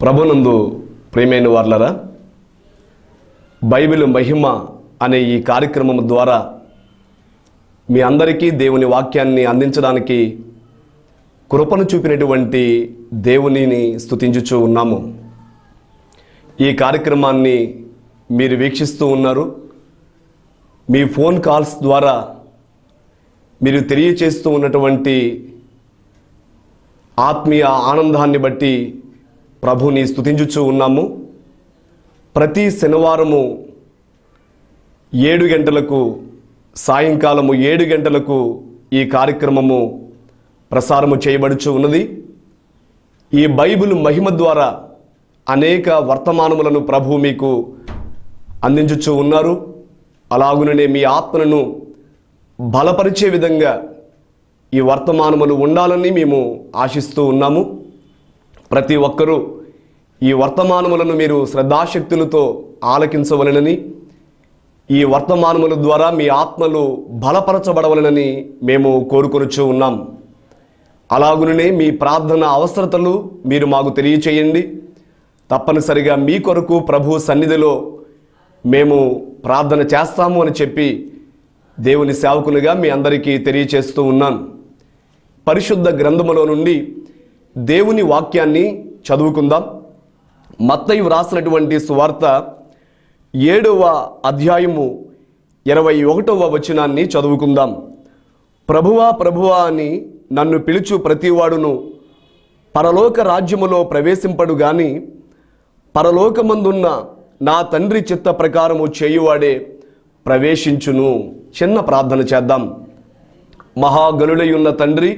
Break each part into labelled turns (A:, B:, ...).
A: ప్రభునందు ప్రియమైన వార్లరా, బైబిల్ మహిమ అనే ఈ కార్యక్రమం ద్వారా మీ అందరికీ దేవుని వాక్యాన్ని అందించడానికి కృపను చూపినటువంటి దేవునిని స్తుతించుచూ ఉన్నాము. ఈ కార్యక్రమాన్ని మీరు వీక్షిస్తూ ఉన్నారు. మీ ఫోన్ కాల్స్ ద్వారా మీరు తెలియచేస్తూ ఉన్నటువంటి ఆత్మీయ ఆనందాన్ని బట్టి ప్రభుని స్తుతించుచూ ఉన్నాము. ప్రతి శనివారము 7 గంటలకు, సాయంకాలము 7 గంటలకు ఈ కార్యక్రమము ప్రసారము చేయబడుచు ఉన్నది. ఈ బైబిల్ మహిమ ద్వారా అనేక వర్తమానములను ప్రభు మీకు అందించుచూ ఉన్నారు. అలాగుననే మీ ఆత్మను బలపరిచే విధంగా ఈ వర్తమానములు ఉండాలని మేము ఆశిస్తూ ఉన్నాము. ప్రతి ఒక్కరూ ఈ వర్తమానములను మీరు శ్రద్ధాశక్తులతో ఆలకించవలెనని, ఈ వర్తమానముల ద్వారా మీ ఆత్మలు బలపరచబడవలెనని మేము కోరుకొనుచూ ఉన్నాం. అలాగుననే మీ ప్రార్థన అవసరతలు మీరు మాకు తెలియచేయండి. తప్పనిసరిగా మీ కొరకు ప్రభు సన్నిధిలో మేము ప్రార్థన చేస్తాము అని చెప్పి దేవుని సేవకునిగా మీ అందరికీ తెలియచేస్తూ ఉన్నాను. పరిశుద్ధ గ్రంథములో నుండి దేవుని వాక్యాన్ని చదువుకుందాం. మత్తయి వ్రాసినటువంటి సువార్త 7వ అధ్యాయము 21వ వచనాన్ని చదువుకుందాం. ప్రభువా ప్రభువా అని నన్ను పిలుచు ప్రతివాడును పరలోక రాజ్యములో ప్రవేశింపడు గాని పరలోకమందున్న నా తండ్రి చిత్త ప్రకారము చేయువాడే ప్రవేశించును. చిన్న ప్రార్థన చేద్దాం. మహాగణుడైయున్న తండ్రి,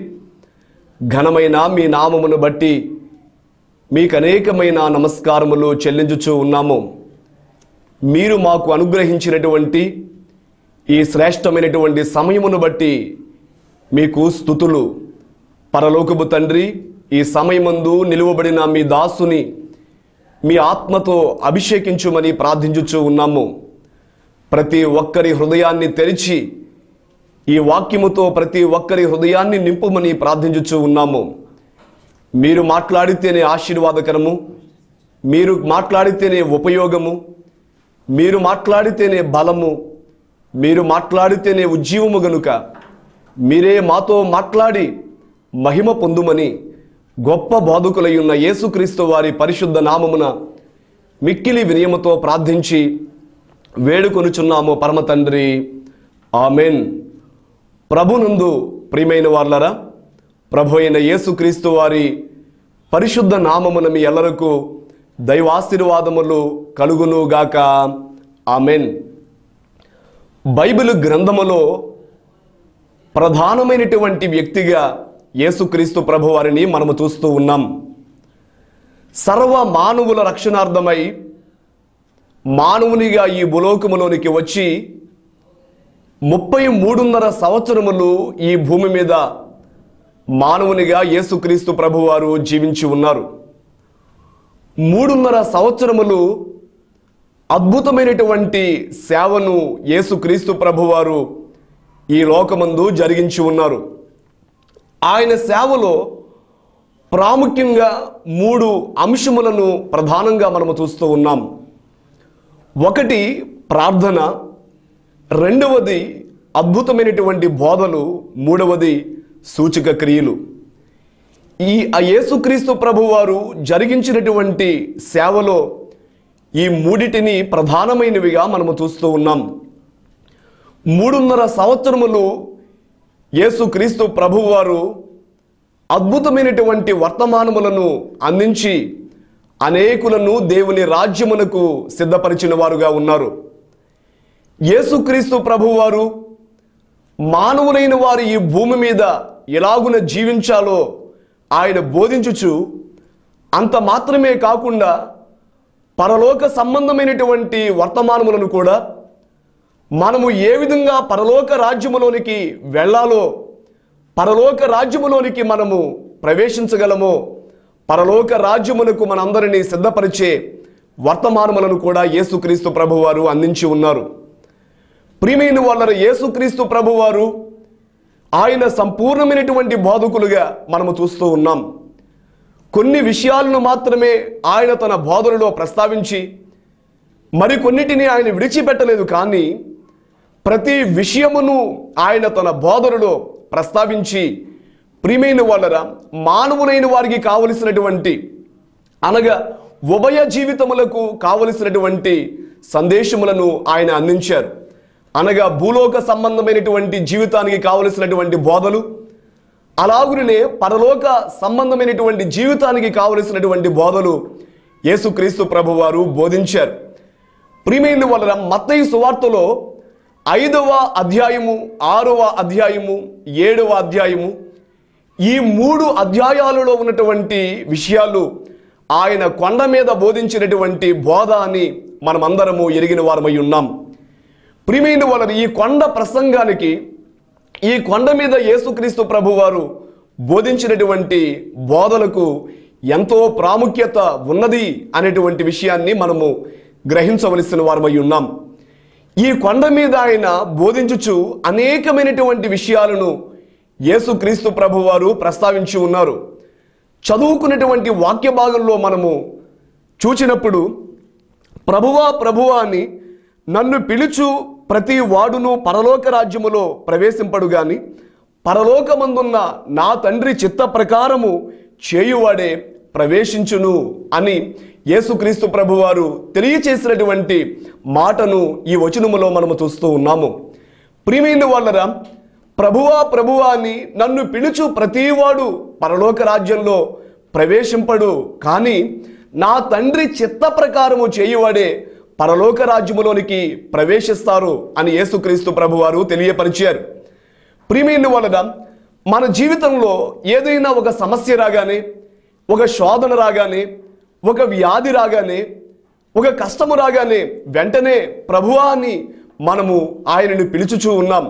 A: ఘనమైన మీ నామమును బట్టి మీకు అనేకమైన నమస్కారములు చెల్లించుచూ ఉన్నాము. మీరు మాకు అనుగ్రహించినటువంటి ఈ శ్రేష్టమైనటువంటి సమయమును బట్టి మీకు స్తుతులు. పరలోకపు తండ్రి, ఈ సమయమందు నిలువబడిన మీ దాసుని మీ ఆత్మతో అభిషేకించుమని ప్రార్థించుచూ ఉన్నాము. ప్రతి ఒక్కరి హృదయాన్ని తెరిచి ఈ వాక్యముతో ప్రతి ఒక్కరి హృదయాన్ని నింపుమని ప్రార్థించుచూ ఉన్నాము. మీరు మాట్లాడితేనే ఆశీర్వాదకరము, మీరు మాట్లాడితేనే ఉపయోగము, మీరు మాట్లాడితేనే బలము, మీరు మాట్లాడితేనే ఉజ్జీవము గనుక మీరే మాతో మాట్లాడి మహిమ పొందుమని గొప్ప బోధకులై ఉన్న యేసుక్రీస్తు వారి పరిశుద్ధ నామమున మిక్కిలి వినయముతో ప్రార్థించి వేడుకొనుచున్నాము పరమ తండ్రి, ఆమెన్. ప్రభునందు ప్రియమైన వార్లరా, ప్రభు అయిన యేసుక్రీస్తు వారి పరిశుద్ధ నామమున మీ ఎల్లరకు దైవాశీర్వాదములు కలుగునుగాక, ఆమెన్. బైబిల్ గ్రంథములో ప్రధానమైనటువంటి వ్యక్తిగా యేసుక్రీస్తు ప్రభు వారిని మనము చూస్తూ ఉన్నాం. సర్వ మానవుల రక్షణార్థమై మానవునిగా ఈ భూలోకములోనికి వచ్చి 33.5 సంవత్సరములు ఈ భూమి మీద మానవునిగా యేసుక్రీస్తు ప్రభువారు జీవించి ఉన్నారు. 3.5 సంవత్సరములు అద్భుతమైనటువంటి సేవను యేసుక్రీస్తు ప్రభువారు ఈ లోకమందు జరిగించి ఉన్నారు. ఆయన సేవలో ప్రాముఖ్యంగా 3 అంశములను ప్రధానంగా మనము చూస్తూ ఉన్నాం. ఒకటి ప్రార్థన, రెండవది అద్భుతమైనటువంటి బోధలు, మూడవది సూచక క్రియలు. ఈ యేసుక్రీస్తు ప్రభువారు జరిగించినటువంటి సేవలో ఈ మూడిటిని ప్రధానమైనవిగా మనము చూస్తూ ఉన్నాం. 3.5 సంవత్సరములు యేసుక్రీస్తు ప్రభువారు అద్భుతమైనటువంటి వర్తమానములను అందించి అనేకులను దేవుని రాజ్యమునకు సిద్ధపరిచిన వారుగా ఉన్నారు. యేసుక్రీస్తు ప్రభువారు మానవులైన వారు ఈ భూమి మీద ఎలాగున జీవించాలో ఆయన బోధించుచు, అంత మాత్రమే కాకుండా పరలోక సంబంధమైనటువంటి వర్తమానములను కూడా మనము ఏ విధంగా పరలోక రాజ్యములోనికి వెళ్ళాలో, పరలోక రాజ్యములోనికి మనము ప్రవేశించగలమో, పరలోక రాజ్యమునకు మనందరినీ సిద్ధపరిచే వర్తమానములను కూడా యేసుక్రీస్తు ప్రభువారు అందించి ఉన్నారు. ప్రియమైన వాళ్ళ యేసుక్రీస్తు ప్రభువారు ఆయన సంపూర్ణమైనటువంటి బోధకులుగా మనము చూస్తూ ఉన్నాం. కొన్ని విషయాలను మాత్రమే ఆయన తన బోధనలో ప్రస్తావించి మరికొన్నిటిని ఆయన విడిచిపెట్టలేదు. కానీ ప్రతి విషయమును ఆయన తన బోధనలో ప్రస్తావించి ప్రియమైన వాళ్ళరా, మానవులైన వారికి కావలసినటువంటి అనగా ఉభయ జీవితములకు కావలసినటువంటి సందేశములను ఆయన అందించారు. అనగా భూలోక సంబంధమైనటువంటి జీవితానికి కావలసినటువంటి బోధలు, అలాగునే పరలోక సంబంధమైనటువంటి జీవితానికి కావలసినటువంటి బోధలు యేసుక్రీస్తు ప్రభువారు బోధించారు. ప్రియమైన వాళ్ళ మత్తయి సువార్తలో 5వ అధ్యాయము, 6వ అధ్యాయము, 7వ అధ్యాయము, ఈ 3 అధ్యాయాలలో ఉన్నటువంటి విషయాలు ఆయన కొండ మీద బోధించినటువంటి బోధ అని మనమందరము ఎరిగిన వారమై ఉన్నాం. ప్రియమైన వాళ్ళ ఈ కొండ ప్రసంగానికి, ఈ కొండ మీద యేసుక్రీస్తు ప్రభువారు బోధించినటువంటి బోధలకు ఎంతో ప్రాముఖ్యత ఉన్నది అనేటువంటి విషయాన్ని మనము గ్రహించవలసిన వారమై ఉన్నాం. ఈ కొండ మీద ఆయన బోధించుచు అనేకమైనటువంటి విషయాలను యేసుక్రీస్తు ప్రభువారు ప్రస్తావించి ఉన్నారు. చదువుకున్నటువంటి వాక్య భాగంలో మనము చూచినప్పుడు ప్రభువా ప్రభువా అని నన్ను పిలుచు ప్రతి వాడును పరలోక రాజ్యములో ప్రవేశింపడు గాని పరలోకమందున్న నా తండ్రి చిత్త ప్రకారము చేయువాడే ప్రవేశించును అని యేసుక్రీస్తు ప్రభువారు తెలియచేసినటువంటి మాటను ఈ వచనములో మనము చూస్తూ ఉన్నాము. ప్రియమైన వాళ్ళరా, ప్రభువా ప్రభువా అని నన్ను పిలుచు ప్రతివాడు పరలోక రాజ్యంలో ప్రవేశింపడు, కానీ నా తండ్రి చిత్త ప్రకారము చేయువాడే పరలోక రాజ్యములోనికి ప్రవేశిస్తారు అని యేసుక్రీస్తు ప్రభువారు తెలియపరిచారు. ప్రియమైన వాళ్ళరా, మన జీవితంలో ఏదైనా ఒక సమస్య రాగానే, ఒక శోధన రాగానే, ఒక వ్యాధి రాగానే, ఒక కష్టము రాగానే వెంటనే ప్రభువా అని మనము ఆయనను పిలుచుచూ ఉన్నాం.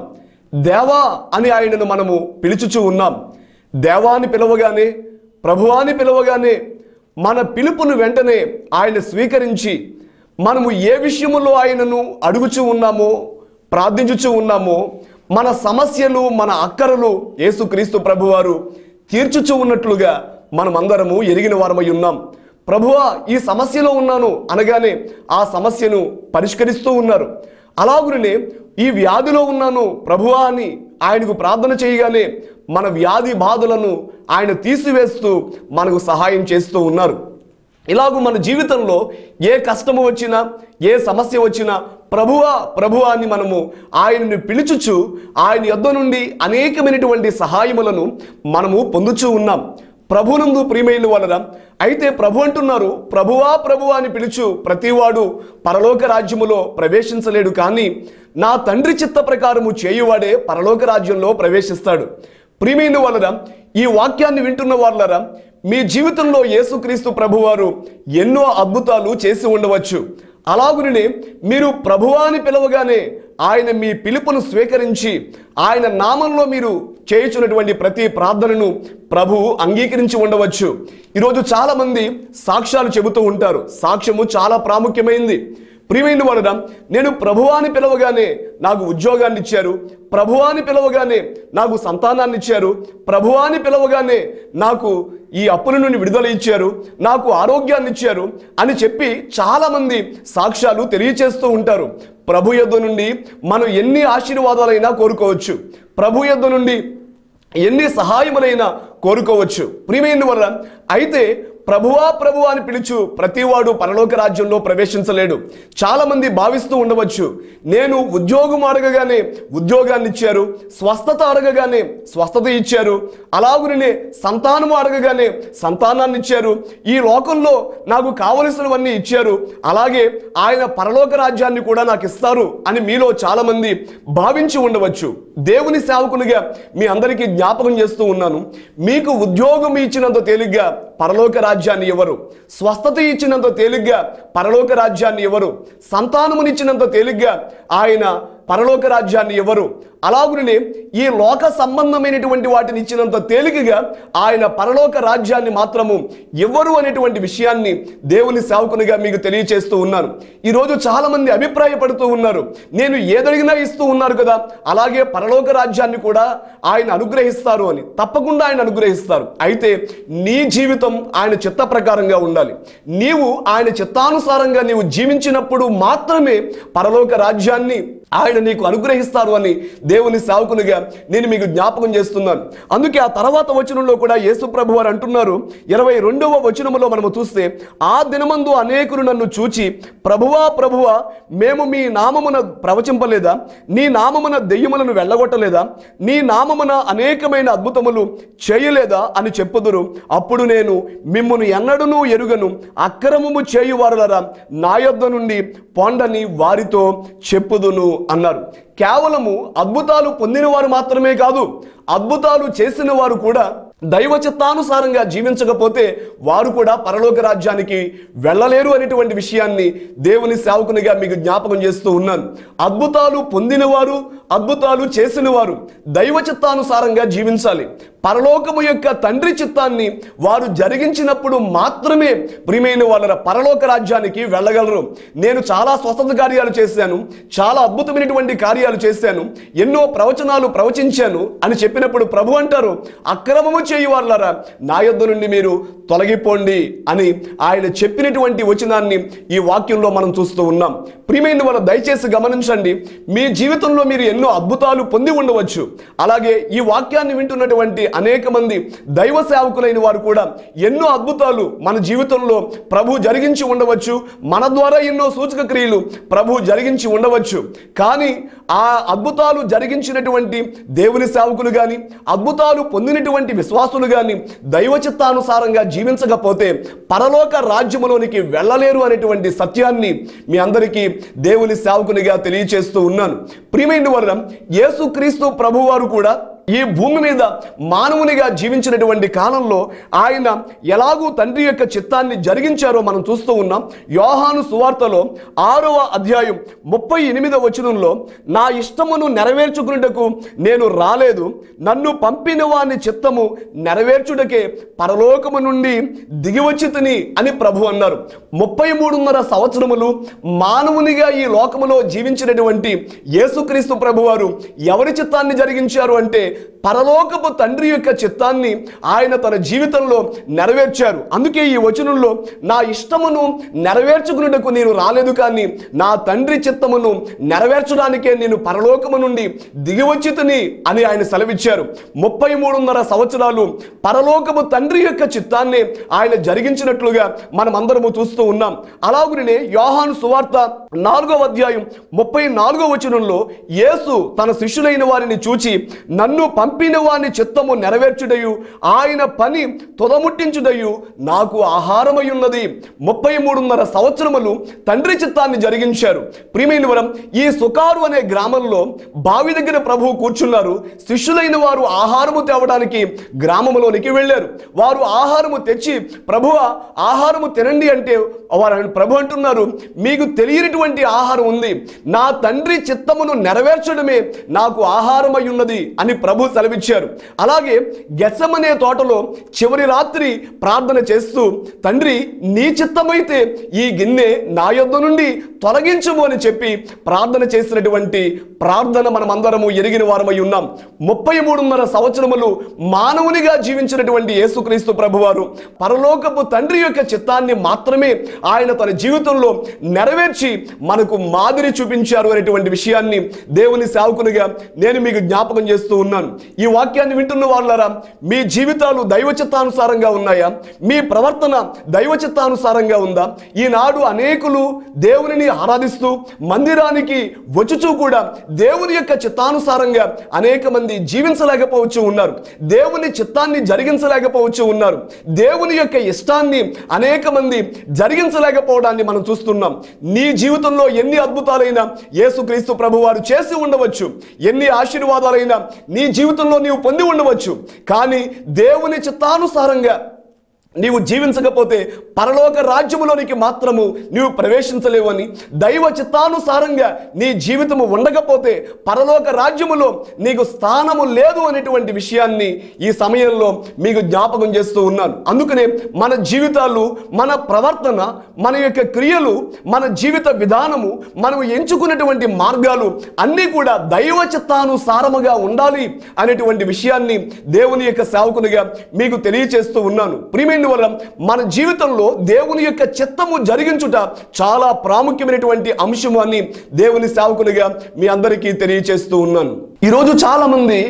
A: దేవా అని ఆయనను మనము పిలుచుచూ ఉన్నాం. దేవాని పిలవగానే, ప్రభువాని పిలవగానే మన పిలుపును వెంటనే ఆయన స్వీకరించి మనము ఏ విషయములో ఆయనను అడుగుచూ ఉన్నామో, ప్రార్థించుచూ ఉన్నామో, మన సమస్యలు, మన అక్కరలు యేసుక్రీస్తు ప్రభువారు తీర్చుచూ ఉన్నట్లుగా మనమందరము ఎరిగిన వారమై ఉన్నాం. ప్రభువా ఈ సమస్యలో ఉన్నాను అనగానే ఆ సమస్యను పరిష్కరిస్తూ ఉన్నారు. అలాగునే ఈ వ్యాధిలో ఉన్నాను ప్రభువా అని ఆయనకు ప్రార్థన చేయగానే మన వ్యాధి బాధలను ఆయన తీసివేస్తూ మనకు సహాయం చేస్తూ ఉన్నారు. ఇలాగూ మన జీవితంలో ఏ కష్టము వచ్చినా, ఏ సమస్య వచ్చినా ప్రభువా ప్రభువా అని మనము ఆయనను పిలుచుచు ఆయన యొద్ద నుండి అనేకమైనటువంటి సహాయములను మనము పొందుచూ ఉన్నాం. ప్రభునందు ప్రియమైన వాళ్ళరా, అయితే ప్రభు అంటున్నారు, ప్రభువా ప్రభువా అని పిలుచు ప్రతివాడు పరలోక రాజ్యములో ప్రవేశించలేడు, కానీ నా తండ్రి చిత్త ప్రకారము చేయువాడే పరలోక రాజ్యంలో ప్రవేశిస్తాడు. ప్రియమైన వాళ్ళరా, ఈ వాక్యాన్ని వింటున్న వాళ్ళరా, మీ జీవితంలో యేసుక్రీస్తు ప్రభువారు ఎన్నో అద్భుతాలు చేసి ఉండవచ్చు. అలాగునే మీరు ప్రభువాని పిలవగానే ఆయన మీ పిలుపును స్వీకరించి ఆయన నామంలో మీరు చేయుచున్నటువంటి ప్రతి ప్రార్థనను ప్రభువు అంగీకరించి ఉండవచ్చు. ఈరోజు చాలామంది సాక్ష్యాలు చెబుతూ ఉంటారు. సాక్ష్యము చాలా ప్రాముఖ్యమైంది. ప్రియమైన వాళ్ళరా, నేను ప్రభువాని పిలవగానే నాకు ఉద్యోగాన్ని ఇచ్చారు, ప్రభువాని పిలవగానే నాకు సంతానాన్ని ఇచ్చారు, ప్రభువాని పిలవగానే నాకు ఈ అప్పుల నుండి విడుదల ఇచ్చారు, నాకు ఆరోగ్యాన్ని ఇచ్చారు అని చెప్పి చాలామంది సాక్ష్యాలు తెలియచేస్తూ ఉంటారు. ప్రభు యొద్ద నుండి మనం ఎన్ని ఆశీర్వాదాలైనా కోరుకోవచ్చు, ప్రభు యొద్ద నుండి ఎన్ని సహాయములైనా కోరుకోవచ్చు. ప్రియమైన వాళ్ళ అయితే ప్రభువా ప్రభువా అని పిలుచు ప్రతివాడు పరలోక రాజ్యంలో ప్రవేశించలేడు. చాలామంది భావిస్తూ ఉండవచ్చు, నేను ఉద్యోగం అడగగానే ఉద్యోగాన్ని ఇచ్చారు, స్వస్థత అడగగానే స్వస్థత ఇచ్చారు, అలాగునే సంతానము అడగగానే సంతానాన్ని ఇచ్చారు, ఈ లోకంలో నాకు కావలసినవన్నీ ఇచ్చారు, అలాగే ఆయన పరలోక రాజ్యాన్ని కూడా నాకు ఇస్తారు అని మీలో చాలామంది భావించి ఉండవచ్చు. దేవుని సేవకునిగా మీ అందరికీ జ్ఞాపకం చేస్తూ ఉన్నాను, మీకు ఉద్యోగం ఇచ్చినంత తేలిగ్గా పరలోక రాజ్యాన్ని ఎవరు, స్వస్థత ఇచ్చినంత తేలిగ్గా పరలోక రాజ్యాన్ని ఎవరు, సంతానమునిచ్చినంత తేలిగ్గా ఆయన పరలోక రాజ్యాన్ని ఇవ్వరు. అలాగునే ఈ లోక సంబంధమైనటువంటి వాటిని ఇచ్చినంత తేలికగా ఆయన పరలోక రాజ్యాన్ని మాత్రము ఇవ్వరు అనేటువంటి విషయాన్ని దేవుని సేవకునిగా మీకు తెలియచేస్తూ ఉన్నాను. ఈరోజు చాలా మంది అభిప్రాయపడుతూ ఉన్నారు, నేను ఏదడిగినా ఇస్తూ ఉన్నారు కదా, అలాగే పరలోక రాజ్యాన్ని కూడా ఆయన అనుగ్రహిస్తారు అని. తప్పకుండా ఆయన అనుగ్రహిస్తారు. అయితే నీ జీవితం ఆయన చిత్త ప్రకారంగా ఉండాలి. నీవు ఆయన చిత్తానుసారంగా నీవు జీవించినప్పుడు మాత్రమే పరలోక రాజ్యాన్ని ఆయన నీకు అనుగ్రహిస్తారు అని దేవుని సేవకునిగా నేను మీకు జ్ఞాపకం చేస్తున్నాను. అందుకే ఆ తర్వాత వచనంలో కూడా యేసు ప్రభు వారు అంటున్నారు, 22వ వచనములో మనము చూస్తే, ఆ దినమందు అనేకులు నన్ను చూచి ప్రభువా ప్రభువా మేము మీ నామమున ప్రవచింపలేదా, నీ నామమున దెయ్యములను వెళ్ళగొట్టలేదా, నీ నామమున అనేకమైన అద్భుతములు చేయలేదా అని చెప్పుదురు. అప్పుడు నేను మిమ్మును ఎన్నడూనూ ఎరుగను, అక్రమము చేయువారులరా నా యొద్ద నుండి పొండని వారితో చెప్పుదును అన్నారు. కేవలము అద్భుతాలు పొందిన వారు మాత్రమే కాదు, అద్భుతాలు చేసిన వారు కూడా దైవ చిత్తానుసారంగా జీవించకపోతే వారు కూడా పరలోక రాజ్యానికి వెళ్ళలేరు అనేటువంటి విషయాన్ని దేవుని సేవకునిగా మీకు జ్ఞాపకం చేస్తూ ఉన్నాను. అద్భుతాలు పొందినవారు, అద్భుతాలు చేసిన వారు దైవ చిత్తానుసారంగా జీవించాలి. పరలోకము యొక్క తండ్రి చిత్తాన్ని వారు జరిగించినప్పుడు మాత్రమే ప్రియమైన వాళ్ళ పరలోక రాజ్యానికి వెళ్ళగలరు. నేను చాలా స్వస్థత కార్యాలు చేశాను, చాలా అద్భుతమైనటువంటి కార్యాలు చేశాను, ఎన్నో ప్రవచనాలు ప్రవచించాను అని చెప్పినప్పుడు ప్రభు అంటారు, అక్రమము చేయువారులారా నా యొద్ద నుండి మీరు తొలగిపోండి అని ఆయన చెప్పినటువంటి వచనాన్ని ఈ వాక్యంలో మనం చూస్తూ ఉన్నాం. ప్రియమైన వాళ్ళు దయచేసి గమనించండి, మీ జీవితంలో మీరు ఎన్నో అద్భుతాలు పొంది ఉండవచ్చు. అలాగే ఈ వాక్యాన్ని వింటున్నటువంటి అనేక మంది దైవ సేవకులైన వారు కూడా ఎన్నో అద్భుతాలు మన జీవితంలో ప్రభు జరిగించి ఉండవచ్చు. మన ద్వారా ఎన్నో సూచక క్రియలు ప్రభు జరిగించి ఉండవచ్చు. కానీ ఆ అద్భుతాలు జరిగించినటువంటి దేవుని సేవకులు కానీ, అద్భుతాలు పొందినటువంటి విశ్వాసులు కానీ దైవ చిత్తానుసారంగా జీవించకపోతే పరలోక రాజ్యములోనికి వెళ్ళలేరు అనేటువంటి సత్యాన్ని మీ అందరికీ దేవుని సేవకునిగా తెలియచేస్తూ ఉన్నాను. ప్రియమైన వారు, యేసుక్రీస్తు ప్రభువారు కూడా ఈ భూమి మీద మానవునిగా జీవించినటువంటి కాలంలో ఆయన ఎలాగూ తండ్రి యొక్క చిత్తాన్ని జరిగించారో మనం చూస్తూ ఉన్నాం. యోహాను సువార్తలో 6వ అధ్యాయం 38వ వచనంలో, నా ఇష్టమును నెరవేర్చుకున్నటకు నేను రాలేదు, నన్ను పంపిన వాని చిత్తము నెరవేర్చుటకే పరలోకము నుండి దిగివచ్చితిని అని ప్రభు అన్నారు. 33.5 సంవత్సరములు మానవునిగా ఈ లోకములో జీవించినటువంటి యేసుక్రీస్తు ప్రభువారు ఎవరి చిత్తాన్ని జరిగించారు అంటే పరలోకపు తండ్రి యొక్క చిత్తాన్ని ఆయన తన జీవితంలో నెరవేర్చారు. అందుకే ఈ వచనంలో నా ఇష్టమును నెరవేర్చుకున్నటకు నేను రాలేదు, కానీ నా తండ్రి చిత్తమును నెరవేర్చడానికే నేను పరలోకము నుండి దిగివచ్చితిని అని ఆయన సెలవిచ్చారు. 33.5 సంవత్సరాలు పరలోకపు తండ్రి యొక్క చిత్తాన్ని ఆయన జరిగించినట్లుగా మనం అందరము చూస్తూ ఉన్నాం. అలాగునే యోహాను సువార్త 4వ అధ్యాయం 34వ వచనంలో యేసు తన శిష్యులైన వారిని చూచి, నన్ను పంపిన వాని చిత్తము నెరవేర్చుటయు ఆయన పని తుదముట్టించుటయు నాకు ఆహారమై ఉన్నది. 33.5 సంవత్సరములు తండ్రి చిత్తాన్ని జరిగించారు. ప్రియమైన వరం, ఈ సుకారు అనే గ్రామంలో బావి దగ్గర ప్రభువు కూర్చున్నారు. శిష్యులైన వారు ఆహారము తేవడానికి గ్రామంలోనికి వెళ్ళారు. వారు ఆహారము తెచ్చి ప్రభువా ఆహారము తినండి అంటే వారు ప్రభు అంటున్నారు, మీకు తెలియనటువంటి ఆహారం ఉంది, నా తండ్రి చిత్తమును నెరవేర్చడమే నాకు ఆహారమై ఉన్నది అని ప్రభు సెలవిచ్చారు. అలాగే గెత్సెమనే తోటలో చివరి రాత్రి ప్రార్థన చేస్తూ, తండ్రి నీ చిత్తమైతే ఈ గిన్నె నా యొద్ద నుండి తొలగించము అని చెప్పి ప్రార్థన చేసినటువంటి ప్రార్థన మనం అందరము ఎరిగిన వారమై ఉన్నాం. 33.5 సంవత్సరములు మానవునిగా జీవించినటువంటి యేసుక్రీస్తు ప్రభువారు పరలోకపు తండ్రి యొక్క చిత్తాన్ని మాత్రమే ఆయన తన జీవితంలో నెరవేర్చి మనకు మాదిరి చూపించారు అనేటువంటి విషయాన్ని దేవుని సేవకునిగా నేను మీకు జ్ఞాపకం చేస్తూ ఉన్నాను. ఈ వాక్యాన్ని వింటున్న వాళ్ళారా, మీ జీవితాలు దైవ చిత్తానుసారంగా ఉన్నాయా? మీ ప్రవర్తన దైవ చిత్తానుసారంగా ఉందా? ఈనాడు అనేకులు దేవునిని ఆరాధిస్తూ మందిరానికి వచ్చుచూ కూడా దేవుని యొక్క చిత్తానుసారంగా అనేక మంది జీవించలేకపోవచ్చు ఉన్నారు. దేవుని చిత్తాన్ని జరిగించలేకపోవచ్చు ఉన్నారు. దేవుని యొక్క ఇష్టాన్ని అనేక మంది జరిగించలేకపోవడాన్ని మనం చూస్తున్నాం. నీ జీవితంలో ఎన్ని అద్భుతాలైనా యేసుక్రీస్తు ప్రభువారు చేసి ఉండవచ్చు, ఎన్ని ఆశీర్వాదాలైనా నీ జీవితంలో నీవు పొంది ఉండవచ్చు, కానీ దేవుని చిత్తానుసారంగా నీవు జీవించకపోతే పరలోక రాజ్యములోనికి మాత్రము నీవు ప్రవేశించలేవు అని, దైవ చిత్తానుసారంగా నీ జీవితము ఉండకపోతే పరలోక రాజ్యములో నీకు స్థానము లేదు అనేటువంటి విషయాన్ని ఈ సమయంలో మీకు జ్ఞాపకం చేస్తూ ఉన్నాను. అందుకనే మన జీవితాలు, మన ప్రవర్తన, మన యొక్క క్రియలు, మన జీవిత విధానము, మనం ఎంచుకున్నటువంటి మార్గాలు అన్నీ కూడా దైవ చిత్తానుసారముగా ఉండాలి అనేటువంటి విషయాన్ని దేవుని యొక్క సేవకునిగా మీకు తెలియచేస్తూ ఉన్నాను. ప్రియమైన వల్ల మన జీవితంలో దేవుని యొక్క చిత్తము జరిగించుట చాలా ప్రాముఖ్యమైనటువంటి అంశము అని దేవుని సేవకునిగా మీ అందరికీ తెలియచేస్తూ ఉన్నాను. ఈరోజు చాలా మంది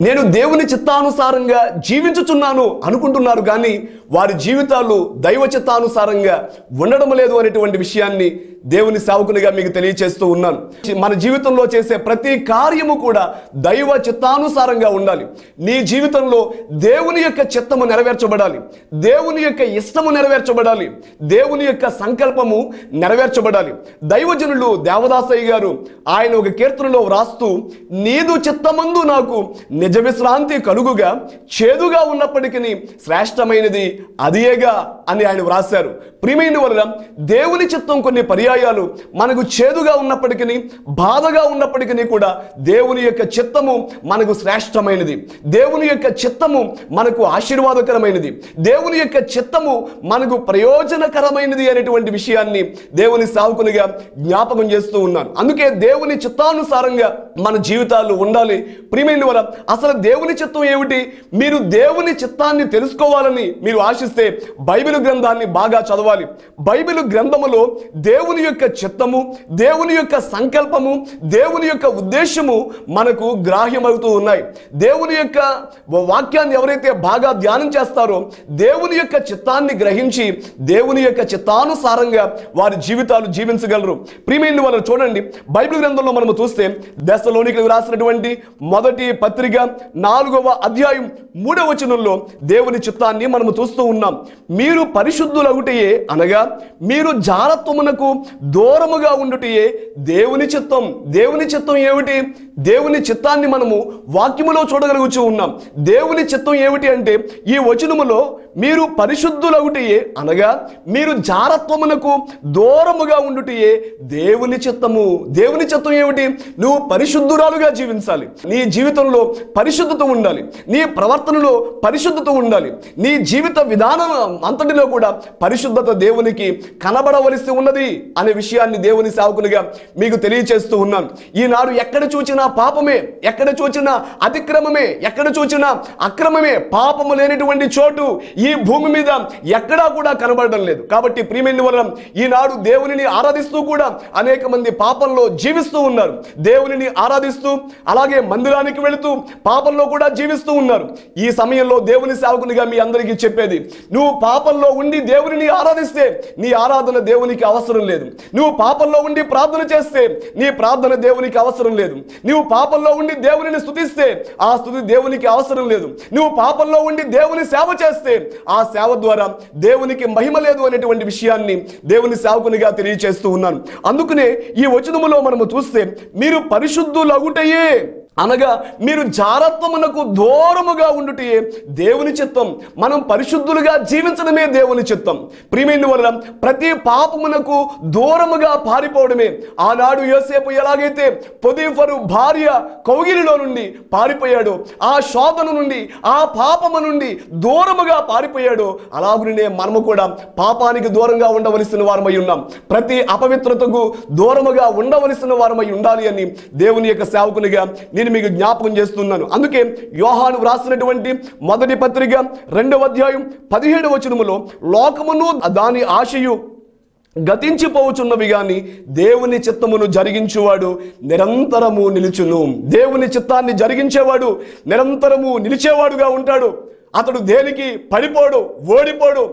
A: నేను దేవుని చిత్తానుసారంగా జీవించుచున్నాను అనుకుంటున్నారు, కానీ వారి జీవితాలు దైవ చిత్తానుసారంగా ఉండడం లేదు అనేటువంటి విషయాన్ని దేవుని సేవకునిగా మీకు తెలియచేస్తూ ఉన్నాను. మన జీవితంలో చేసే ప్రతి కార్యము కూడా దైవ చిత్తానుసారంగా ఉండాలి. నీ జీవితంలో దేవుని యొక్క చిత్తము నెరవేర్చబడాలి, దేవుని యొక్క ఇష్టము నెరవేర్చబడాలి, దేవుని యొక్క సంకల్పము నెరవేర్చబడాలి. దైవజనులు దేవదాసయ్య గారు ఆయన ఒక కీర్తనలో వ్రాస్తూ, నీదు చిత్తమందు నాకు నిజ విశ్రాంతి కలుగుగా, చేదుగా ఉన్నప్పటికీ శ్రేష్టమైనది అదియేగా అని ఆయన వ్రాశారు. ప్రియమైన వల్ల దేవుని చిత్తం కొన్ని పర్యాయాలు మనకు చేదుగా ఉన్నప్పటికీ, బాధగా ఉన్నప్పటికీ కూడా దేవుని యొక్క చిత్తము మనకు శ్రేష్టమైనది, దేవుని యొక్క చిత్తము మనకు ఆశీర్వాదకరమైనది, దేవుని యొక్క చిత్తము మనకు ప్రయోజనకరమైనది అనేటువంటి విషయాన్ని దేవుని సేవకునిగా జ్ఞాపకం చేస్తూ ఉన్నాను. అందుకే దేవుని చిత్తానుసారంగా మన జీవితాలు ఉండాలి. ప్రియమైన వల్ల అసలు దేవుని చిత్తం ఏమిటి? మీరు దేవుని చిత్తాన్ని తెలుసుకోవాలని మీరు ఆశిస్తే బైబిల్ గ్రంథాన్ని బాగా చదవాలి. బైబిల్ గ్రంథములో దేవుని యొక్క చిత్తము, దేవుని యొక్క సంకల్పము, దేవుని యొక్క ఉద్దేశము మనకు గ్రాహ్యమవుతూ ఉన్నాయి. దేవుని యొక్క వాక్యాన్ని ఎవరైతే బాగా ధ్యానం చేస్తారో దేవుని యొక్క చిత్తాన్ని గ్రహించి దేవుని యొక్క చిత్తానుసారంగా వారి జీవితాలు జీవించగలరు. ప్రియమైన వాళ్ళు చూడండి, బైబిల్ గ్రంథంలో మనము చూస్తే దెస్సలోనికీయులకు రాసినటువంటి మొదటి పత్రిక 4వ అధ్యాయం 3వ వచనంలో దేవుని చిత్తాన్ని మనము చూస్తూ ఉన్నాం. మీరు పరిశుద్ధులగుటయే అనగా మీరు జారత్వమునకు దూరముగా ఉండుటయే దేవుని చిత్తం. దేవుని చిత్తం ఏమిటి? దేవుని చిత్తాన్ని మనము వాక్యములో చూడగలుగుతూ ఉన్నాం. దేవుని చిత్తం ఏమిటి అంటే ఈ వచనములో మీరు పరిశుద్ధులగుటయే అనగా మీరు జారత్వమునకు దూరముగా ఉండుటయే దేవుని చిత్తము. దేవుని చిత్తం ఏమిటి? నువ్వు పరిశుద్ధురాలుగా జీవించాలి, నీ జీవితంలో పరిశుద్ధత ఉండాలి, నీ ప్రవర్తనలో పరిశుద్ధత ఉండాలి, నీ జీవిత విధానం అంతటిలో కూడా పరిశుద్ధత దేవునికి కనబడవలసి ఉన్నది అనే విషయాన్ని దేవుని సేవకునిగా మీకు తెలియచేస్తూ ఉన్నాను. ఈనాడు ఎక్కడ చూచినా పాపమే, ఎక్కడ చూచినా అతిక్రమమే, ఎక్కడ చూచినా అక్రమమే. పాపము లేనిటువంటి చోటు ఈ భూమి మీద ఎక్కడా కూడా కనబడడం లేదు. కాబట్టి ప్రియమైన వల్ల ఈనాడు దేవునిని ఆరాధిస్తూ కూడా అనేక మంది పాపంలో జీవిస్తూ ఉన్నారు. దేవునిని ఆరాధిస్తూ అలాగే మందిరానికి వెళుతూ పాపంలో కూడా జీవిస్తూ ఉన్నారు. ఈ సమయంలో దేవుని సేవకునిగా మీ అందరికీ చెప్పేది, నువ్వు పాపంలో ఉండి దేవునిని ఆరాధిస్తే నీ ఆరాధన దేవునికి అవసరం లేదు. నువ్వు పాపంలో ఉండి ప్రార్థన చేస్తే నీ ప్రార్థన దేవునికి అవసరం లేదు. నువ్వు పాపంలో ఉండి దేవునిని స్తుతిస్తే ఆ స్తుతి దేవునికి అవసరం లేదు. నువ్వు పాపంలో ఉండి దేవుని సేవ చేస్తే ఆ సేవ ద్వారా దేవునికి మహిమ లేదు అనేటువంటి విషయాన్ని దేవుని సేవకునిగా తెలియచేస్తూ ఉన్నాను. అందుకనే ఈ వచనములో మనము చూస్తే మీరు పరిశుద్ధులగుటయే అనగా మీరు జారత్వమునకు దూరముగా ఉండుటే దేవుని చిత్తం. మనం పరిశుద్ధులుగా జీవించడమే దేవుని చిత్తం. ప్రియమైన వల్ల ప్రతి పాపమునకు దూరముగా పారిపోవడమే. ఆనాడు యోసేపు ఎలాగైతే పొతీఫరు భార్య కౌగిలిలో నుండి పారిపోయాడో, ఆ శోధన నుండి ఆ పాపము నుండి దూరముగా పారిపోయాడో, అలాగునే మనము కూడా పాపానికి దూరంగా ఉండవలసిన వారమై ఉన్నాం. ప్రతి అపవిత్రతకు దూరముగా ఉండవలసిన వారమై ఉండాలి అని దేవుని యొక్క సేవకునిగా నేను మీకు జ్ఞాపకం చేస్తున్నాను. అందుకే యోహాను వ్రాసినటువంటి మొదటి పత్రిక 2వ అధ్యాయం 17వ వచనములో లోకమును దాని ఆశయు గతించిపోవచున్నవి గాని దేవుని చిత్తమును జరిగించువాడు నిరంతరము నిలుచును. దేవుని చిత్తాన్ని జరిగించేవాడు నిరంతరము నిలిచేవాడుగా ఉంటాడు. అతడు దేనికి పడిపోడు, ఓడిపోడు.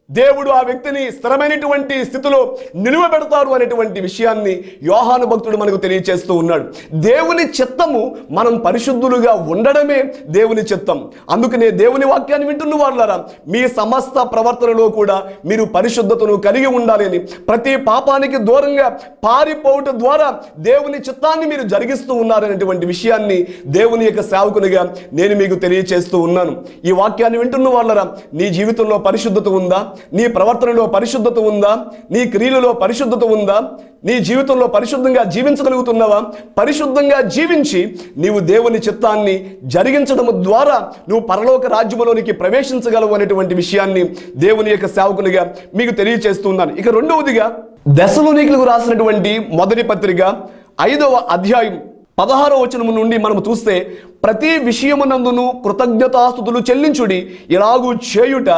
A: దేవుడు ఆ వ్యక్తిని స్థిరమైనటువంటి స్థితిలో నిలువబెడతారు అనేటువంటి విషయాన్ని యోహాను భక్తుడు మనకు తెలియచేస్తూ ఉన్నాడు. దేవుని చిత్తము మనం పరిశుద్ధులుగా ఉండడమే దేవుని చిత్తం. అందుకనే దేవుని వాక్యాన్ని వింటున్న వాళ్ళారా, మీ సమస్త ప్రవర్తనలో కూడా మీరు పరిశుద్ధతను కలిగి ఉండాలని, ప్రతి పాపానికి దూరంగా పారిపోవటం ద్వారా దేవుని చిత్తాన్ని మీరు జరిగిస్తూ ఉన్నారనేటువంటి విషయాన్ని దేవుని యొక్క సేవకునిగా నేను మీకు తెలియచేస్తూ ఉన్నాను. ఈ వాక్యాన్ని వింటున్న వాళ్ళారా, నీ జీవితంలో పరిశుద్ధత ఉందా? నీ ప్రవర్తనలో పరిశుద్ధత ఉందా? నీ క్రియలలో పరిశుద్ధత ఉందా? నీ జీవితంలో పరిశుద్ధంగా జీవించగలుగుతున్నావా? పరిశుద్ధంగా జీవించి నీవు దేవుని చిత్తాన్ని జరిగించడం ద్వారా నువ్వు పరలోక రాజ్యములోనికి ప్రవేశించగలవు అనేటువంటి విషయాన్ని దేవుని యొక్క సేవకునిగా మీకు తెలియచేస్తున్నాను. ఇక రెండవదిగా దెస్సలోనికీయులకు రాసినటువంటి మొదటి పత్రిక 5వ అధ్యాయం 16వ వచనం నుండి మనం చూస్తే, ప్రతి విషయమునందును కృతజ్ఞతాస్తుతులు చెల్లించుడి, ఇలాగూ చేయుట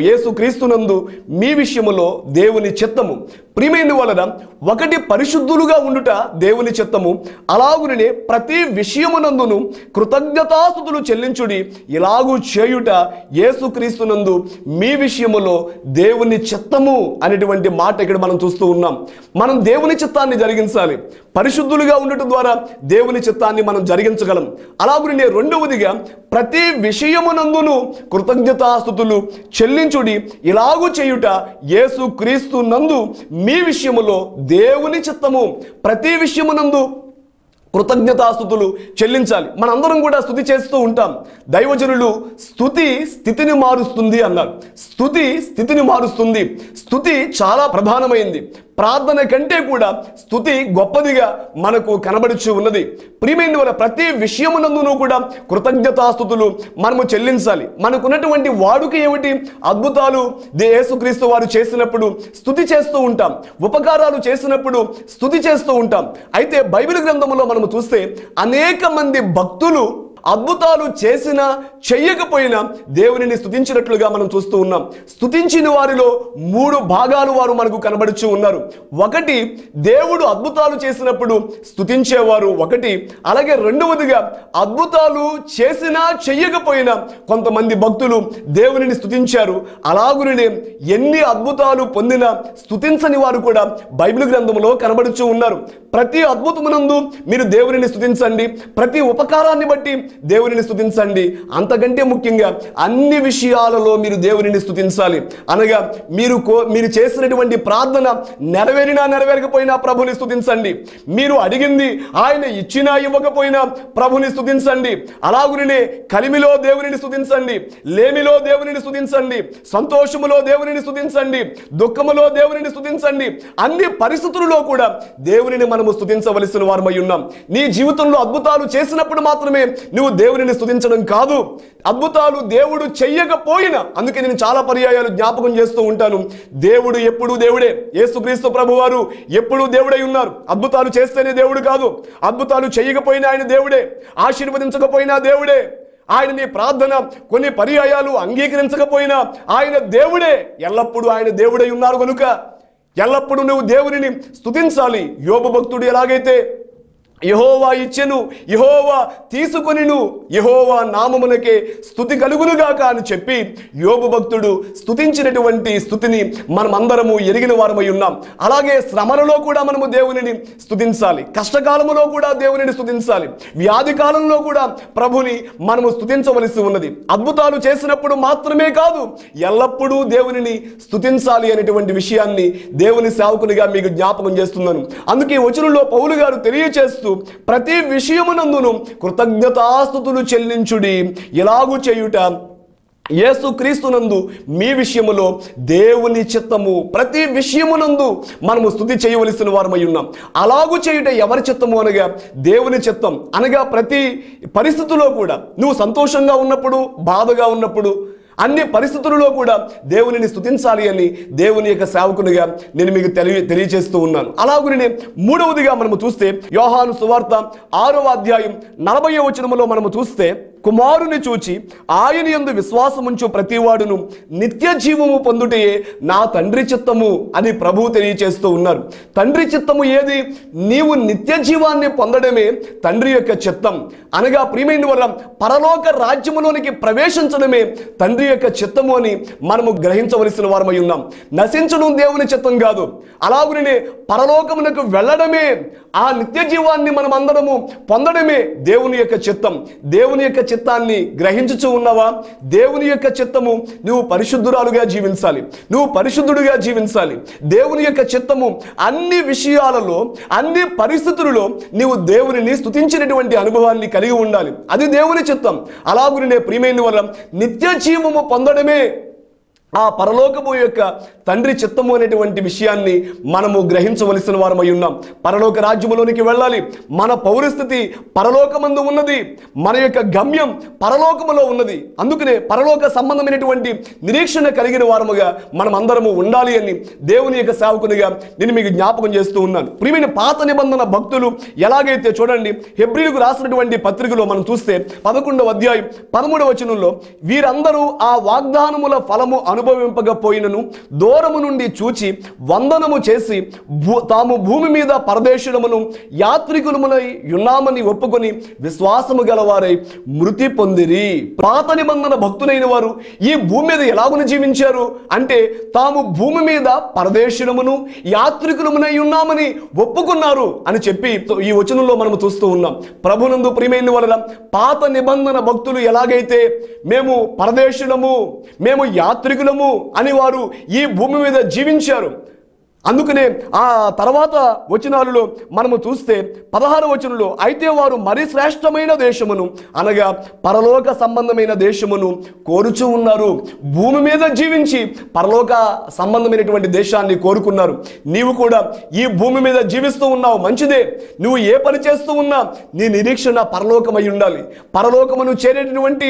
A: యేసుక్రీస్తునందు మీ విషయములో దేవుని చిత్తము. ప్రియమైన వాళ్ళరా, ఒకటి పరిశుద్ధులుగా ఉండుట దేవుని చిత్తము, అలాగునే ప్రతి విషయమునందును కృతజ్ఞతాస్తుతులు చెల్లించుడి, ఇలాగూ చేయుట యేసుక్రీస్తునందు మీ విషయములో దేవుని చిత్తము అనేటువంటి మాట ఇక్కడ మనం చూస్తూ ఉన్నాం. మనం దేవుని చిత్తాన్ని జరిగించాలి. పరిశుద్ధులుగా ఉండటం ద్వారా దేవుని చిత్తాన్ని మనం జరిగించగలం. అలాగే రెండవదిగా ప్రతి విషయమునందును కృతజ్ఞతాస్తుతులు చెల్లించుడి, ఇలాగూ చేయుట యేసుక్రీస్తు నందు మీ విషయములో దేవుని చిత్తము. ప్రతి విషయమునందు కృతజ్ఞతాస్తుతులు చెల్లించాలి. మనందరం కూడా స్తుతి చేస్తూ ఉంటాం. దైవజనులు స్తుతి స్థితిని మారుస్తుంది అన్నారు. స్తుతి స్థితిని మారుస్తుంది. స్తుతి చాలా ప్రధానమైంది. ప్రార్థన కంటే కూడా స్తుతి గొప్పదిగా మనకు కనబడుచు ఉన్నది. ప్రియమైన వాళ్ళ, ప్రతి విషయమునందును కూడా కృతజ్ఞతాస్తుతులు మనము చెల్లించాలి. మనకున్నటువంటి వాడుక ఏమిటి? అద్భుతాలు యేసుక్రీస్తు వారు చేసినప్పుడు స్తుతి చేస్తూ ఉంటాం, ఉపకారాలు చేసినప్పుడు స్తుతి చేస్తూ ఉంటాం. అయితే బైబిల్ గ్రంథంలో మనము చూస్తే అనేక మంది భక్తులు అద్భుతాలు చేసినా చెయ్యకపోయినా దేవునిని స్తుతించినట్లుగా మనం చూస్తూ ఉన్నాం. స్తుతించిన వారిలో 3 భాగాలు వారు మనకు కనబడుచు ఉన్నారు. ఒకటి, దేవుడు అద్భుతాలు చేసినప్పుడు స్తుతించేవారు ఒకటి. అలాగే రెండవదిగా, అద్భుతాలు చేసినా చెయ్యకపోయినా కొంతమంది భక్తులు దేవునిని స్తుతించారు. అలాగునే ఎన్ని అద్భుతాలు పొందినా స్తుతించని వారు కూడా బైబిల్ గ్రంథంలో కనబడుచు ఉన్నారు. ప్రతి అద్భుతమునందు మీరు దేవునిని స్తుతించండి. ప్రతి ఉపకారాన్ని బట్టి దేవునిని స్తుతించండి. అంతకంటే ముఖ్యంగా అన్ని విషయాలలో మీరు దేవునిని స్తుతించాలి. అనగా మీరు చేసినటువంటి ప్రార్థన నెరవేరినా నెరవేరకపోయినా ప్రభుని స్తుతించండి. మీరు అడిగింది ఆయన ఇచ్చినా ఇవ్వకపోయినా ప్రభుని స్తుతించండి. అలాగునే కలిమిలో దేవునిని స్తుతించండి, లేమిలో దేవునిని స్తుతించండి, సంతోషములో దేవునిని స్తుతించండి, దుఃఖములో దేవునిని స్తుతించండి. అన్ని పరిస్థితులలో కూడా దేవునిని మనము స్తుతించవలసిన వారమై ఉన్నాం. నీ జీవితంలో అద్భుతాలు చేసినప్పుడు మాత్రమే నువ్వు దేవునిని స్తుతించడం కాదు. అద్భుతాలు దేవుడు చెయ్యకపోయినా, అందుకే నేను చాలా పర్యాయాలు జ్ఞాపకం చేస్తూ ఉంటాను, దేవుడు ఎప్పుడూ దేవుడే. యేసుక్రీస్తు ప్రభు వారు ఎప్పుడూ దేవుడై ఉన్నారు. అద్భుతాలు చేస్తేనే దేవుడు కాదు, అద్భుతాలు చేయకపోయినా ఆయన దేవుడే, ఆశీర్వదించకపోయినా దేవుడే. ఆయన నీ ప్రార్థన కొన్ని పర్యాయాలు అంగీకరించకపోయినా ఆయన దేవుడే. ఎల్లప్పుడూ ఆయన దేవుడై ఉన్నారు కనుక ఎల్లప్పుడూ నువ్వు దేవునిని స్తుతించాలి. యోబు భక్తుడు ఎలాగైతే యెహోవా ఇచ్చెను, యెహోవా తీసుకొనిను, యెహోవా నామమునకే స్తుతి కలుగునుగాక అని చెప్పి యోబు భక్తుడు స్తుతించినటువంటి స్తుతిని మనమందరము ఎరిగిన వారమై ఉన్నాం. అలాగే శ్రమలలో కూడా మనము దేవునిని స్తుతించాలి, కష్టకాలములో కూడా దేవునిని స్తుతించాలి, వ్యాధి కాలంలో కూడా ప్రభుని మనము స్తుతించవలసి ఉన్నది. అద్భుతాలు చేసినప్పుడు మాత్రమే కాదు, ఎల్లప్పుడూ దేవునిని స్తుతించాలి అనేటువంటి విషయాన్ని దేవుని సేవకునిగా మీకు జ్ఞాపకం చేస్తున్నాను. అందుకే వచనంలో పౌలు గారు తెలియచేస్తూ, ప్రతి విషయమునందును కృతజ్ఞతాస్తుతులు చెల్లించుడి, ఇలాగూ చేయుట యేసుక్రీస్తునందు మీ విషయములో దేవుని చిత్తము. ప్రతి విషయమునందు మనము స్తుతి చేయవలసిన వారమై ఉన్నాం. అలాగూ చేయుట ఎవరి చిత్తము అనగా దేవుని చిత్తం. అనగా ప్రతి పరిస్థితుల్లో కూడా నువ్వు సంతోషంగా ఉన్నప్పుడు, బాధగా ఉన్నప్పుడు, అన్ని పరిస్థితులలో కూడా దేవునిని స్తుతించాలి అని దేవుని యొక్క సేవకునిగా నేను మీకు తెలియజేస్తూ ఉన్నాను. అలాగే మూడవదిగా మనము చూస్తే యోహాను సువార్త 6వ అధ్యాయం 40వ వచనములో మనము చూస్తే, కుమారుని చూచి ఆయన యందు విశ్వాసముంచు ప్రతివాడును నిత్య జీవము పొందుటయే నా తండ్రి చిత్తము అని ప్రభువు తెలియచేస్తూ ఉన్నారు. తండ్రి చిత్తము ఏది? నీవు నిత్య జీవాన్ని పొందడమే తండ్రి యొక్క చిత్తం. అనగా ప్రియమైన వల్ల పరలోక రాజ్యములోనికి ప్రవేశించడమే తండ్రి యొక్క చిత్తము అని మనము గ్రహించవలసిన వారమై ఉన్నాం. నశించడం దేవుని చిత్తం కాదు. అలాగునే పరలోకమునకు వెళ్ళడమే, ఆ నిత్య జీవాన్ని మనం అందరము పొందడమే దేవుని యొక్క చిత్తం. దేవుని యొక్క చిత్తాన్ని గ్రహించుచూ ఉన్నావా? దేవుని యొక్క చిత్తము నువ్వు పరిశుద్ధురాలుగా జీవించాలి, నువ్వు పరిశుద్ధుడిగా జీవించాలి. దేవుని యొక్క చిత్తము అన్ని విషయాలలో, అన్ని పరిస్థితులలో నీవు దేవునిని స్తుతించినటువంటి అనుభవాన్ని కలిగి ఉండాలి. అది దేవుని చిత్తం. అలాగునే ప్రియమైన వల్ల నిత్య జీవము పొందడమే ఆ పరలోకము యొక్క తండ్రి చిత్తము అనేటువంటి విషయాన్ని మనము గ్రహించవలసిన వారమై ఉన్నాం. పరలోక రాజ్యములోనికి వెళ్ళాలి. మన పౌరస్థితి పరలోకమందు ఉన్నది, మన యొక్క గమ్యం పరలోకములో ఉన్నది. అందుకనే పరలోక సంబంధమైనటువంటి నిరీక్షణ కలిగిన వారముగా మనం అందరము ఉండాలి అని దేవుని యొక్క సేవకునిగా నేను మీకు జ్ఞాపకం చేస్తూ ఉన్నాను. ప్రియమైన పాత నిబంధన భక్తులు ఎలాగైతే చూడండి, హెబ్రీయులకు రాసినటువంటి పత్రికలో మనం చూస్తే 11వ అధ్యాయం 13వ వచనంలో, వీరందరూ ఆ వాగ్దానముల ఫలము అనుభవింపకపోయినను దూరము నుండి చూచి వందనము చేసి తాము భూమి మీద పరదేశులమును యాత్రికులమునై ఉన్నామని ఒప్పుకొని విశ్వాసము గలవారై మృతి పొందిరి. పాత నిబంధన భక్తులైన వారు ఈ భూమి మీద ఎలాగున జీవించారు అంటే, తాము భూమి మీద పరదేశులమును యాత్రికులమునై ఉన్నామని ఒప్పుకున్నారు అని చెప్పి ఈ వచనంలో మనం చూస్తూ ఉన్నాం. ప్రభునందు ప్రియమైన వలన పాత నిబంధన భక్తులు ఎలాగైతే మేము పరదేశులము, మేము యాత్రికులము అని వారు ఈ భూమి మీద జీవించారు. అందుకనే ఆ తర్వాత వచనాలలో మనము చూస్తే 16వ వచనంలో, అయితే వారు మరి శ్రేష్టమైన దేశమును అనగా పరలోక సంబంధమైన దేశమును కోరుచూ ఉన్నారు. భూమి మీద జీవించి పరలోక సంబంధమైనటువంటి దేశాన్ని కోరుకున్నారు. నీవు కూడా ఈ భూమి మీద జీవిస్తూ ఉన్నావు, మంచిదే. నువ్వు ఏ పని చేస్తూ ఉన్నా నీ నిరీక్షణ పరలోకమై ఉండాలి. పరలోకమును చేరేటటువంటి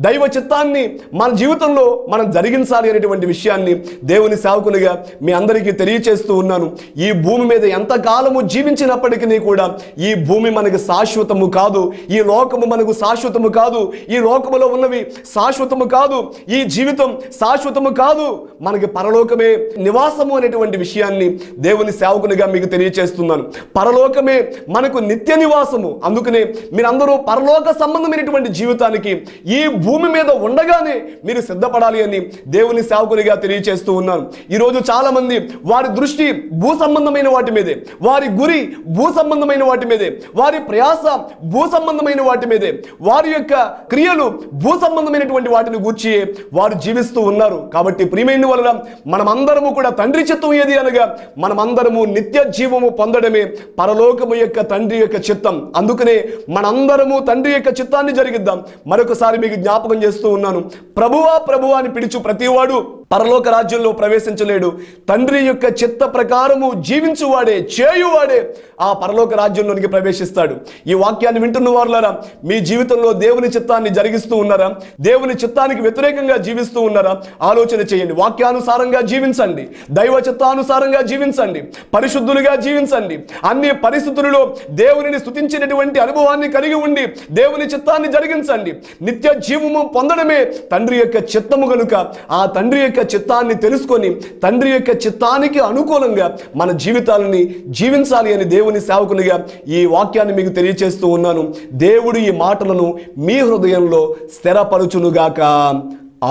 A: దైవ చిత్తాన్ని మన జీవితంలో మనం జరిగించాలి అనేటువంటి విషయాన్ని దేవుని సేవకునిగా మీ అందరికీ తెలియచేస్తూ ఉన్నాను. ఈ భూమి మీద ఎంతకాలము జీవించినప్పటికీ కూడా ఈ భూమి మనకు శాశ్వతము కాదు, ఈ లోకము మనకు శాశ్వతము కాదు, ఈ లోకములో ఉన్నవి శాశ్వతము కాదు, ఈ జీవితం శాశ్వతము కాదు. మనకి పరలోకమే నివాసము అనేటువంటి విషయాన్ని దేవుని సేవకునిగా మీకు తెలియచేస్తున్నాను. పరలోకమే మనకు నిత్య నివాసము. అందుకనే మీరందరూ పరలోక సంబంధమైనటువంటి జీవితానికి ఈ భూమి మీద ఉండగానే మీరు సిద్ధపడాలి అని దేవుని సేవకునిగా తెలియచేస్తూ ఉన్నాను. ఈరోజు చాలా మంది వారి దృష్టి భూ సంబంధమైన వాటి మీదే, వారి గురి భూ సంబంధమైన వాటి మీదే, వారి ప్రయాస భూ సంబంధమైన వాటి మీదే, వారి యొక్క క్రియలు భూ సంబంధమైనటువంటి వాటిని గూర్చి వారు జీవిస్తూ ఉన్నారు. కాబట్టి ప్రియమైన వలన మనమందరము కూడా తండ్రి చిత్తం ఏది అనగా మనమందరము నిత్య జీవము పొందడమే పరలోకము యొక్క తండ్రి యొక్క చిత్తం. అందుకనే మనందరము తండ్రి యొక్క చిత్తాన్ని జరిగిద్దాం. మరొకసారి మీకు జ్ఞాపకం చేస్తూ ఉన్నాను, ప్రభువా ప్రభువా అని పిలుచు ప్రతివాడు పరలోక రాజ్యంలో ప్రవేశించలేడు. తండ్రి యొక్క చిత్త ప్రకారము జీవించువాడే, చేయువాడే ఆ పరలోక రాజ్యంలోనికి ప్రవేశిస్తాడు. ఈ వాక్యాన్ని వింటున్న వారులారా, మీ జీవితంలో దేవుని చిత్తాన్ని జరిగిస్తూ ఉన్నారా? దేవుని చిత్తానికి వ్యతిరేకంగా జీవిస్తూ ఉన్నారా? ఆలోచన చేయండి. వాక్యానుసారంగా జీవించండి, దైవ చిత్తానుసారంగా జీవించండి, పరిశుద్ధులుగా జీవించండి. అన్ని పరిస్థితులలో దేవునిని స్తుతించినటువంటి అనుభవాన్ని కలిగి ఉండి దేవుని చిత్తాన్ని జరిగించండి. నిత్య జీవము పొందడమే తండ్రి యొక్క చిత్తము కనుక ఆ తండ్రి యొక్క చిత్తాన్ని తెలుసుకొని తండ్రి యొక్క చిత్తానికి అనుకూలంగా మన జీవితాలని జీవించాలి అని దేవుని సేవకునిగా ఈ వాక్యాన్ని మీకు తెలియచేస్తూ ఉన్నాను. దేవుడు ఈ మాటలను మీ హృదయంలో స్థిరపరచునుగాక.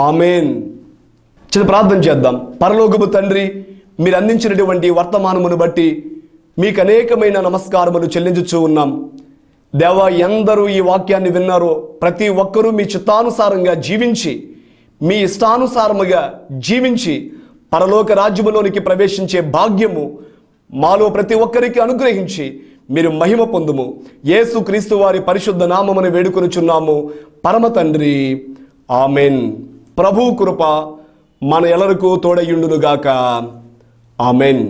A: ఆమేన్. చిన్న ప్రార్థన చేద్దాం. పరలోకపు తండ్రి, మీరు అందించినటువంటి వర్తమానమును బట్టి మీకు అనేకమైన నమస్కారములు చెల్లించుచూ ఉన్నాం. దేవా, ఎందరూ ఈ వాక్యాన్ని విన్నారో ప్రతి ఒక్కరూ మీ చిత్తానుసారంగా జీవించి, మీ ఇష్టానుసారముగా జీవించి పరలోక రాజ్యములోనికి ప్రవేశించే భాగ్యము మాలో ప్రతి ఒక్కరికి అనుగ్రహించి మీరు మహిమ పొందుము. యేసు క్రీస్తు వారి పరిశుద్ధ నామమును వేడుకొనుచున్నాము పరమ తండ్రి. ఆమెన్. ప్రభు కృప మన ఎల్లరకు తోడయుండునుగాక. ఆమెన్.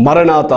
A: మరణాత.